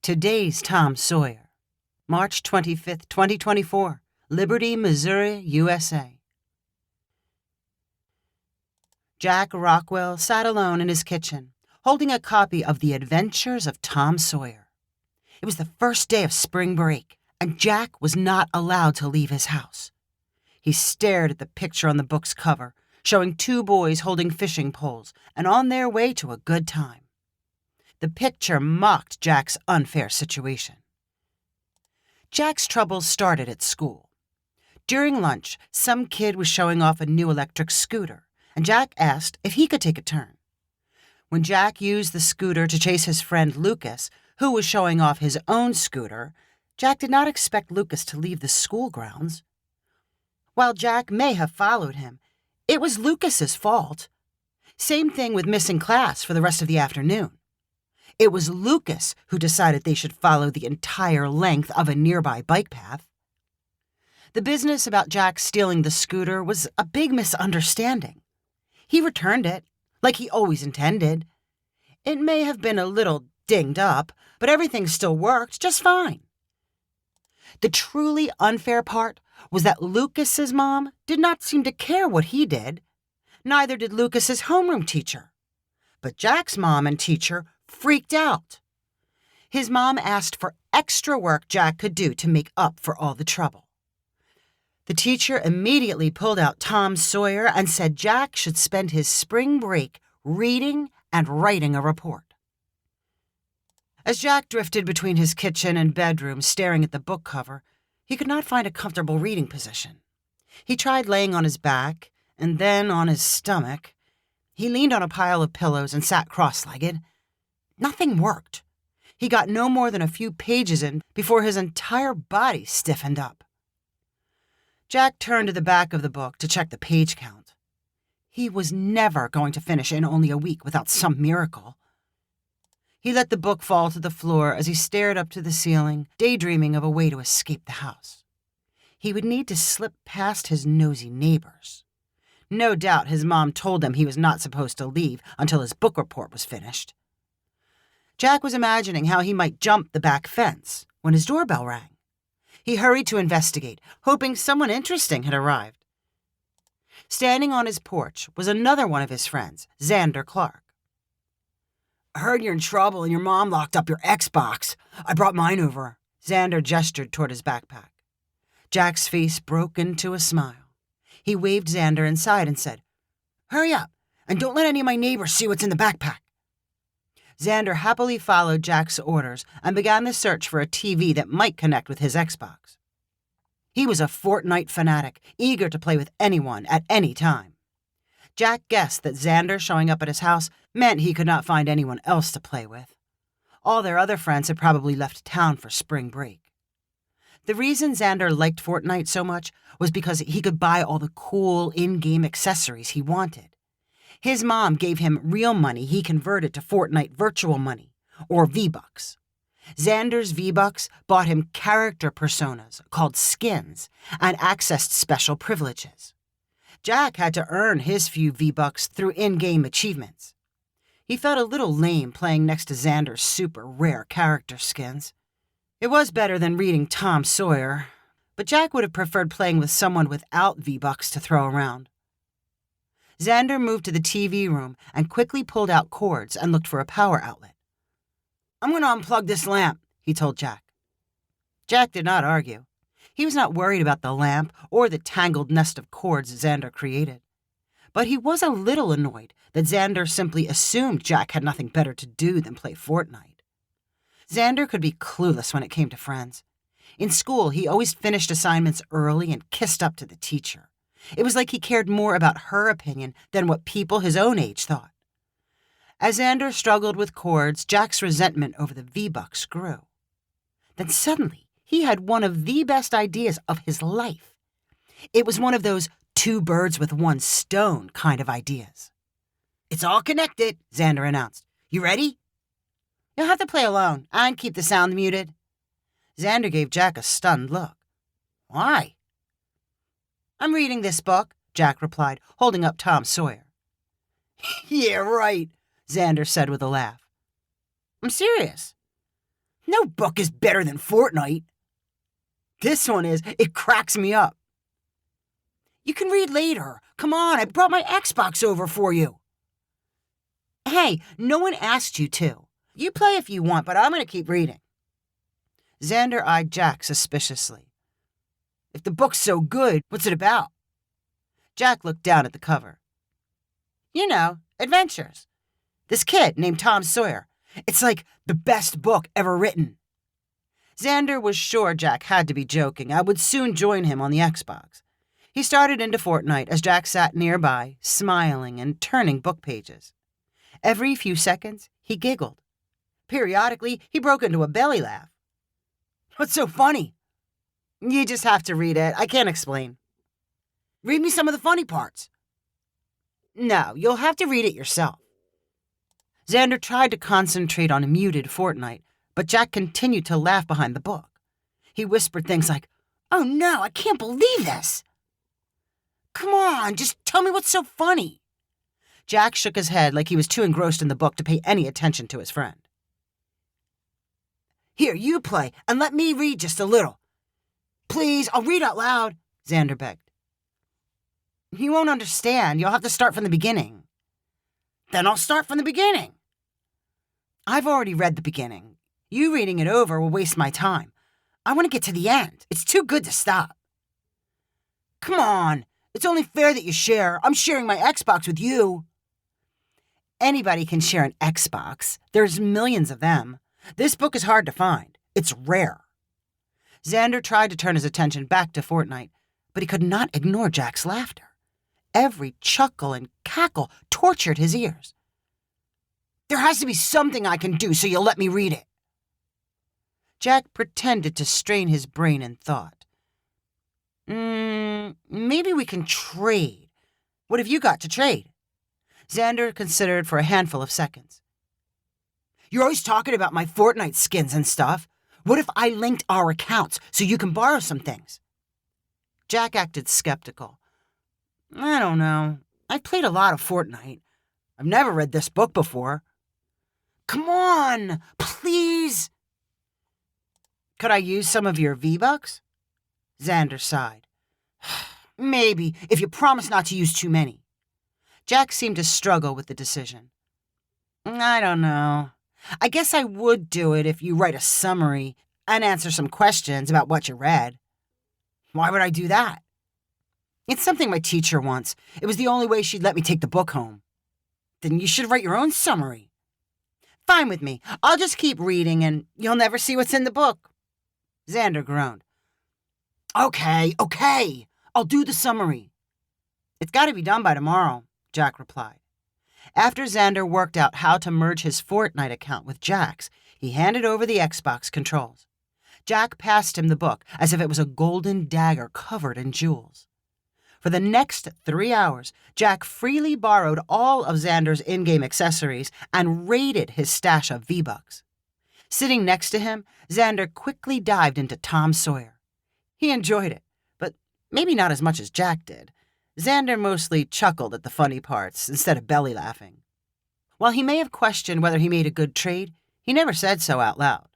Today's Tom Sawyer, March 25th, 2024, Liberty, Missouri, USA. Jack Rockwell sat alone in his kitchen, holding a copy of The Adventures of Tom Sawyer. It was the first day of spring break, and Jack was not allowed to leave his house. He stared at the picture on the book's cover, showing two boys holding fishing poles and on their way to a good time. The picture mocked Jack's unfair situation. Jack's troubles started at school. During lunch, some kid was showing off a new electric scooter, and Jack asked if he could take a turn. When Jack used the scooter to chase his friend Lucas, who was showing off his own scooter, Jack did not expect Lucas to leave the school grounds. While Jack may have followed him, it was Lucas's fault. Same thing with missing class for the rest of the afternoon. It was Lucas who decided they should follow the entire length of a nearby bike path. The business about Jack stealing the scooter was a big misunderstanding. He returned it, like he always intended. It may have been a little dinged up, but everything still worked just fine. The truly unfair part was that Lucas's mom did not seem to care what he did. Neither did Lucas's homeroom teacher. But Jack's mom and teacher freaked out. His mom asked for extra work Jack could do to make up for all the trouble. The teacher immediately pulled out Tom Sawyer and said Jack should spend his spring break reading and writing a report. As Jack drifted between his kitchen and bedroom staring at the book cover, he could not find a comfortable reading position. He tried laying on his back and then on his stomach. He leaned on a pile of pillows and sat cross-legged. Nothing worked. He got no more than a few pages in before his entire body stiffened up. Jack turned to the back of the book to check the page count. He was never going to finish in only a week without some miracle. He let the book fall to the floor as he stared up to the ceiling, daydreaming of a way to escape the house. He would need to slip past his nosy neighbors. No doubt his mom told him he was not supposed to leave until his book report was finished. Jack was imagining how he might jump the back fence when his doorbell rang. He hurried to investigate, hoping someone interesting had arrived. Standing on his porch was another one of his friends, Xander Clark. "I heard you're in trouble and your mom locked up your Xbox. I brought mine over." Xander gestured toward his backpack. Jack's face broke into a smile. He waved Xander inside and said, "Hurry up, and don't let any of my neighbors see what's in the backpack." Xander happily followed Jack's orders and began the search for a TV that might connect with his Xbox. He was a Fortnite fanatic, eager to play with anyone at any time. Jack guessed that Xander showing up at his house meant he could not find anyone else to play with. All their other friends had probably left town for spring break. The reason Xander liked Fortnite so much was because he could buy all the cool in-game accessories he wanted. His mom gave him real money he converted to Fortnite virtual money, or V-Bucks. Xander's V-Bucks bought him character personas called skins and accessed special privileges. Jack had to earn his few V-Bucks through in-game achievements. He felt a little lame playing next to Xander's super rare character skins. It was better than reading Tom Sawyer, but Jack would have preferred playing with someone without V-Bucks to throw around. Xander moved to the TV room and quickly pulled out cords and looked for a power outlet. "I'm going to unplug this lamp," he told Jack. Jack did not argue. He was not worried about the lamp or the tangled nest of cords Xander created. But he was a little annoyed that Xander simply assumed Jack had nothing better to do than play Fortnite. Xander could be clueless when it came to friends. In school, he always finished assignments early and kissed up to the teacher. It was like he cared more about her opinion than what people his own age thought. As Xander struggled with cords, Jack's resentment over the V-Bucks grew. Then suddenly, he had one of the best ideas of his life. It was one of those two birds with one stone kind of ideas. "It's all connected," Xander announced. "You ready?" "You'll have to play alone and keep the sound muted." Xander gave Jack a stunned look. "Why?" "I'm reading this book," Jack replied, holding up Tom Sawyer. "Yeah, right," Xander said with a laugh. "I'm serious." No book is better than Fortnite. This one is. It cracks me up. You can read later. Come on, I brought my Xbox over for you. Hey, no one asked you to. You play if you want, but I'm going to keep reading. Xander eyed Jack suspiciously. If the book's so good, what's it about? Jack looked down at the cover. You know, adventures. This kid named Tom Sawyer. It's like the best book ever written. Xander was sure Jack had to be joking. I would soon join him on the Xbox. He started into Fortnite as Jack sat nearby, smiling and turning book pages. Every few seconds, he giggled. Periodically, he broke into a belly laugh. What's so funny? You just have to read it. I can't explain. Read me some of the funny parts. No, you'll have to read it yourself. Xander tried to concentrate on a muted Fortnite, but Jack continued to laugh behind the book. He whispered things like, "Oh no, I can't believe this." Come on, just tell me what's so funny. Jack shook his head like he was too engrossed in the book to pay any attention to his friend. Here, you play, and let me read just a little. Please, I'll read out loud, Xander begged. You won't understand. You'll have to start from the beginning. Then I'll start from the beginning. I've already read the beginning. You reading it over will waste my time. I want to get to the end. It's too good to stop. Come on. It's only fair that you share. I'm sharing my Xbox with you. Anybody can share an Xbox. There's millions of them. This book is hard to find. It's rare. Xander tried to turn his attention back to Fortnite, but he could not ignore Jack's laughter. Every chuckle and cackle tortured his ears. There has to be something I can do so you'll let me read it. Jack pretended to strain his brain in thought. Maybe we can trade. What have you got to trade? Xander considered for a handful of seconds. You're always talking about my Fortnite skins and stuff. What if I linked our accounts so you can borrow some things? Jack acted skeptical. I don't know. I've played a lot of Fortnite. I've never read this book before. Come on, please. Could I use some of your V-Bucks? Xander sighed. Maybe, if you promise not to use too many. Jack seemed to struggle with the decision. I don't know. I guess I would do it if you write a summary and answer some questions about what you read. Why would I do that? It's something my teacher wants. It was the only way she'd let me take the book home. Then you should write your own summary. Fine with me. I'll just keep reading and you'll never see what's in the book. Xander groaned. Okay. I'll do the summary. It's got to be done by tomorrow, Jack replied. After Xander worked out how to merge his Fortnite account with Jack's, he handed over the Xbox controls. Jack passed him the book as if it was a golden dagger covered in jewels. For the next 3 hours, Jack freely borrowed all of Xander's in-game accessories and raided his stash of V-Bucks. Sitting next to him, Xander quickly dived into Tom Sawyer. He enjoyed it, but maybe not as much as Jack did. Xander mostly chuckled at the funny parts instead of belly laughing. While he may have questioned whether he made a good trade, he never said so out loud.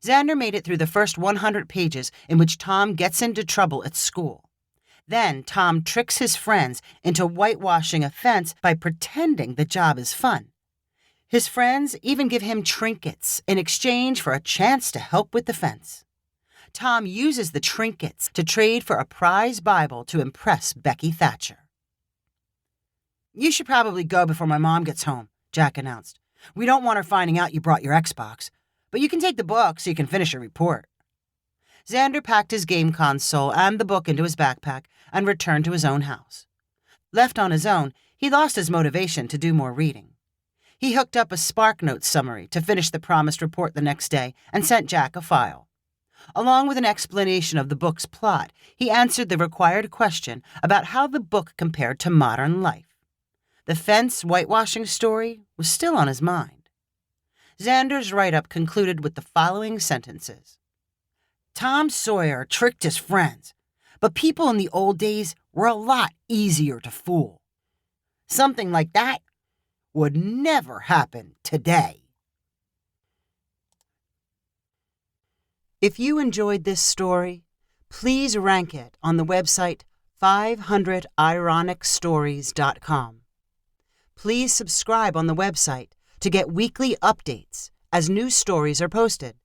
Xander made it through the first 100 pages in which Tom gets into trouble at school. Then Tom tricks his friends into whitewashing a fence by pretending the job is fun. His friends even give him trinkets in exchange for a chance to help with the fence. Tom uses the trinkets to trade for a prize Bible to impress Becky Thatcher. You should probably go before my mom gets home, Jack announced. We don't want her finding out you brought your Xbox, but you can take the book so you can finish your report. Xander packed his game console and the book into his backpack and returned to his own house. Left on his own, he lost his motivation to do more reading. He hooked up a SparkNotes summary to finish the promised report the next day and sent Jack a file. Along with an explanation of the book's plot, he answered the required question about how the book compared to modern life. The fence whitewashing story was still on his mind. Xander's write-up concluded with the following sentences. Tom Sawyer tricked his friends, but people in the old days were a lot easier to fool. Something like that would never happen today. If you enjoyed this story, please rank it on the website 500ironicstories.com. Please subscribe on the website to get weekly updates as new stories are posted.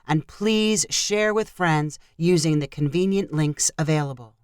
And please share with friends using the convenient links available.